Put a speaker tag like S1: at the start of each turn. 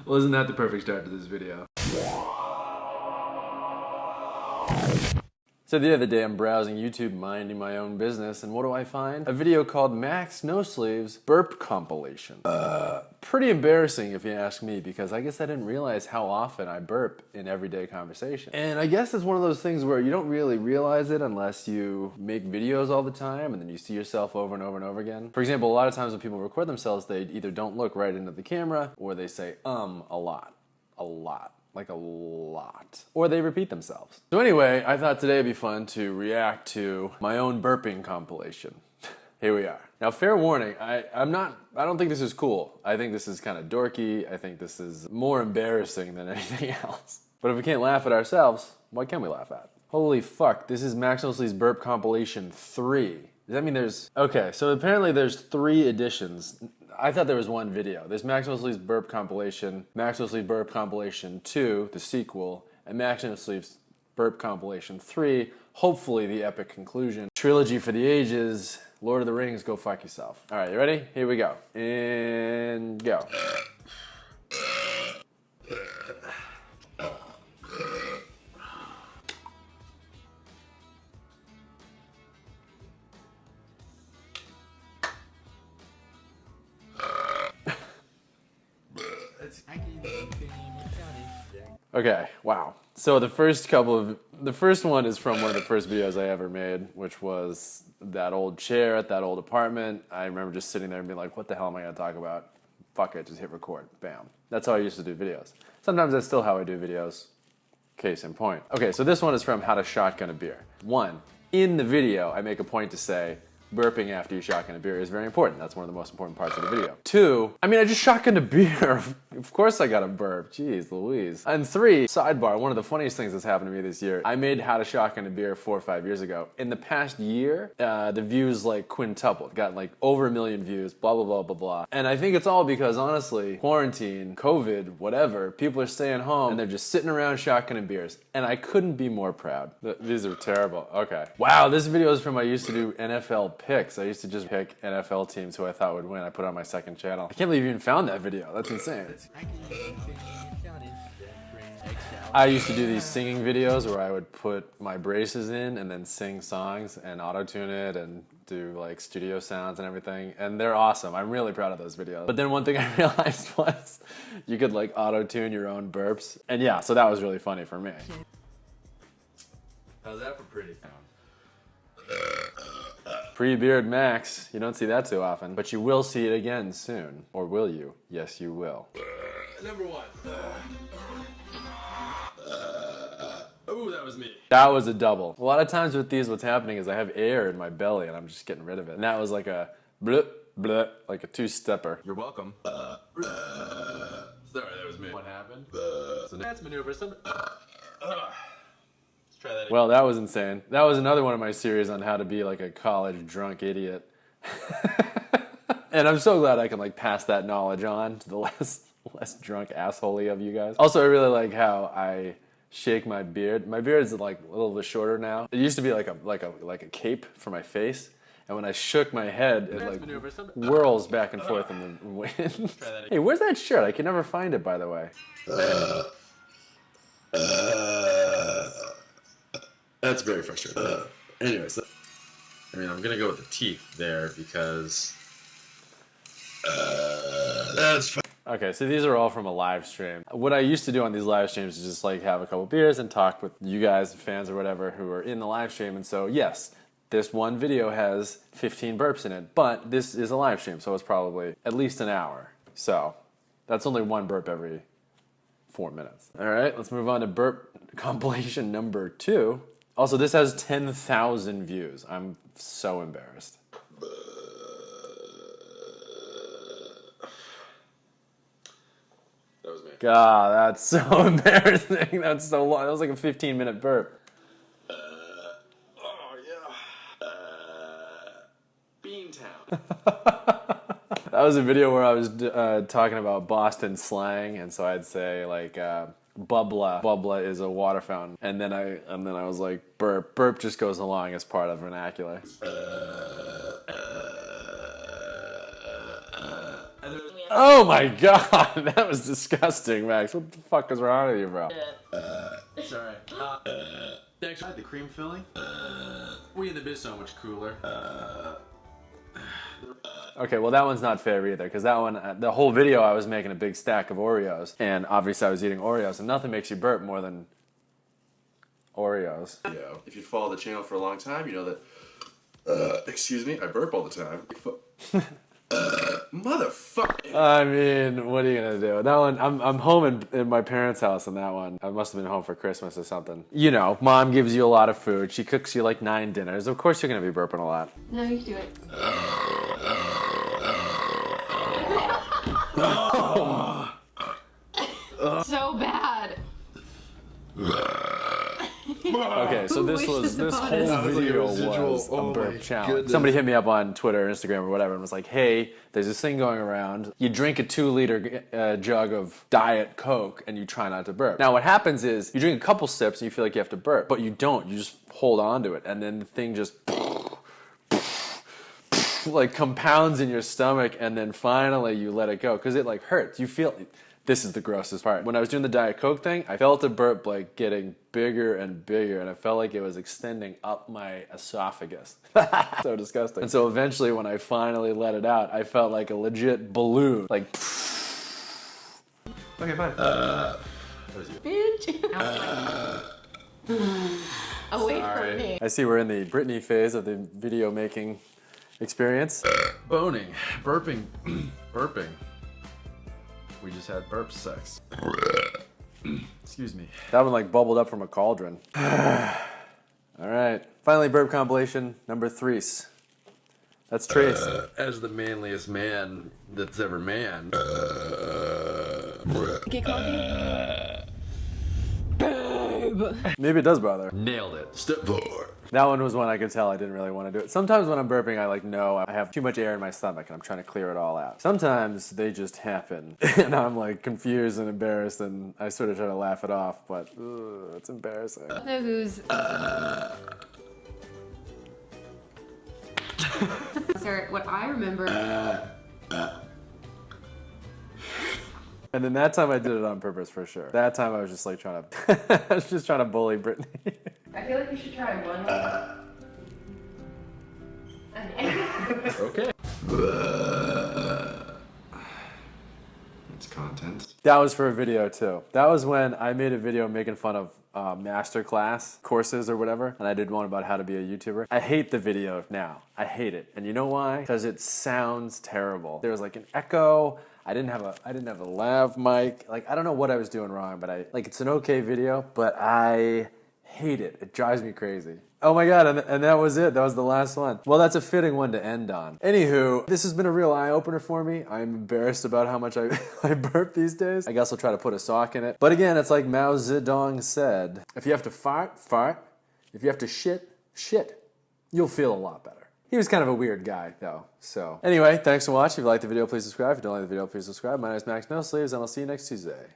S1: Well, isn't that the perfect start to this video? So the other day I'm browsing YouTube, minding my own business, and what do I find? A video called MaxNoSleeves Burp Compilation. Pretty embarrassing if you ask me, because I guess I didn't realize how often I burp in everyday conversation. And I guess it's one of those things where you don't really realize it unless you make videos all the time and then you see yourself over and over and over again. For example, a lot of times when people record themselves, they either don't look right into the camera or they say a lot. Like a lot. Or they repeat themselves. So anyway, I thought today would be fun to react to my own burping compilation. Here we are. Now, fair warning, I don't think this is cool. I think this is kind of dorky. I think this is more embarrassing than anything else. But if we can't laugh at ourselves, what can we laugh at? Holy fuck, this is MaxNoSleeves Burp Compilation 3. Does that mean there's... Okay, so apparently there's 3 editions. I thought there was one video. There's MaxNoSleeves Burp Compilation, MaxNoSleeves Burp Compilation 2, the sequel, and MaxNoSleeves Burp Compilation 3, hopefully the epic conclusion. Trilogy for the ages, Lord of the Rings, go fuck yourself. All right, you ready? Here we go. And go. Okay, wow. So the first one is from one of the first videos I ever made, which was that old chair at that old apartment. I remember just sitting there and being like, what the hell am I gonna talk about? Fuck it, just hit record, bam. That's how I used to do videos. Sometimes that's still how I do videos, case in point. Okay, so this one is from How to Shotgun a Beer. 1, in the video, I make a point to say, burping after you shotgun a beer is very important. That's one of the most important parts of the video. 2, I mean, I just shotgunned a beer. Of course I got a burp. Jeez Louise. And 3, sidebar, one of the funniest things that's happened to me this year, I made How to Shotgun a Beer 4 or 5 years ago. In the past year, the views like quintupled. Got like over 1 million views, blah, blah, blah, blah, blah. And I think it's all because, honestly, quarantine, COVID, whatever, people are staying home and they're just sitting around shotgunning beers. And I couldn't be more proud. These are terrible. Okay. Wow, this video is from I used to do NFL picks. I used to just pick NFL teams who I thought would win. I put it on my second channel. I can't believe you even found that video. That's insane. I used to do these singing videos where I would put my braces in and then sing songs and auto-tune it and do like studio sounds and everything. And they're awesome. I'm really proud of those videos. But then one thing I realized was you could like auto-tune your own burps. And yeah, so that was really funny for me. How's that for pretty? Pre-beard Max, you don't see that too often, but you will see it again soon. Or will you? Yes, you will. Number 1. Oh, that was me. That was a double. A lot of times with these, what's happening is I have air in my belly and I'm just getting rid of it. And that was like a bleh, bleh, like a 2-stepper. You're welcome. Sorry, that was me. What happened? So that's maneuver. Try that again. Well, that was insane. That was another one of my series on how to be like a college drunk idiot. And I'm so glad I can like pass that knowledge on to the less drunk assholey of you guys. Also, I really like how I shake my beard. My beard is like a little bit shorter now. It used to be like a cape for my face. And when I shook my head, it like whirls back and forth in the wind. Hey, where's that shirt? I can never find it, by the way.
S2: That's very frustrating. Anyways, I mean, I'm gonna go with the teeth there because that's fine.
S1: Okay, so these are all from a live stream. What I used to do on these live streams is just like have a couple beers and talk with you guys, fans or whatever, who are in the live stream. And so, yes, this one video has 15 burps in it, but this is a live stream, so it's probably at least an hour. So that's only one burp every 4 minutes. All right, let's move on to burp compilation number 2. Also, this has 10,000 views. I'm so embarrassed.
S2: That was me.
S1: God, that's so embarrassing. That's so long. That was like a 15-minute burp.
S2: Oh, yeah. Beantown.
S1: That was a video where I was talking about Boston slang, and so I'd say like Bubla. Bubla is a water fountain. And then I was like, burp. Burp just goes along as part of vernacular.
S3: We
S1: Oh my god, that was disgusting, Max. What the fuck is wrong with you, bro?
S2: Sorry. Thanks. I had the cream filling. We in the biz so much cooler.
S1: Okay, well that one's not fair either, because that one, the whole video I was making a big stack of Oreos, and obviously I was eating Oreos, and nothing makes you burp more than Oreos.
S2: Yeah. If you follow the channel for a long time, you know that, excuse me, I burp all the time. Motherfucker.
S1: I mean, what are you gonna do? That one, I'm home in my parents' house on that one. I must have been home for Christmas or something. You know, mom gives you a lot of food. She cooks you like 9 dinners. Of course you're gonna be burping a lot.
S3: No, you do it. So bad.
S1: Okay, so this whole video was a burp challenge.
S2: goodness.
S1: Somebody hit me up on Twitter or Instagram or whatever and was like, hey, there's this thing going around. You drink a 2-liter jug of Diet Coke and you try not to burp. Now what happens is you drink a couple sips and you feel like you have to burp, but you don't. You just hold on to it and then the thing just like compounds in your stomach and then finally you let it go because it like hurts. You feel... This is the grossest part. When I was doing the Diet Coke thing, I felt the burp like getting bigger and bigger and I felt like it was extending up my esophagus. So disgusting. And so eventually when I finally let it out, I felt like a legit balloon. Like
S2: Okay, fine.
S3: Bitch. Away from me.
S1: I see we're in the Britney phase of the video making experience.
S2: Boning. Burping. Burping. We just had burp sex. Excuse me.
S1: That one like bubbled up from a cauldron. All right. Finally, burp compilation number 3. That's Trace.
S2: As the manliest man that's ever man.
S3: Get coffee?
S1: Maybe it does bother.
S2: Nailed it. Step 4.
S1: That one was one I could tell I didn't really want to do it. Sometimes when I'm burping, I like know I have too much air in my stomach and I'm trying to clear it all out. Sometimes they just happen and I'm like confused and embarrassed and I sort of try to laugh it off, but it's embarrassing.
S3: Know who's... Sir, what I remember...
S1: And then that time I did it on purpose for sure. That time I was just like trying to, I was just trying to bully Britney.
S3: I feel like you should try one.
S2: Okay. It's content.
S1: That was for a video too. That was when I made a video making fun of masterclass courses or whatever, and I did one about how to be a YouTuber. I hate the video now. I hate it. And you know why? Because it sounds terrible. There was like an echo. I didn't have a lav mic. Like I don't know what I was doing wrong, but it's an okay video, but I hate it. It drives me crazy. Oh my god, and that was it. That was the last one. Well, that's a fitting one to end on. Anywho, this has been a real eye-opener for me. I'm embarrassed about how much I burp these days. I guess I'll try to put a sock in it. But again, it's like Mao Zedong said, if you have to fart, fart. If you have to shit, shit. You'll feel a lot better. He was kind of a weird guy, though. So anyway, thanks for watching. If you liked the video, please subscribe. If you don't like the video, please subscribe. My name is MaxNoSleeves, and I'll see you next Tuesday.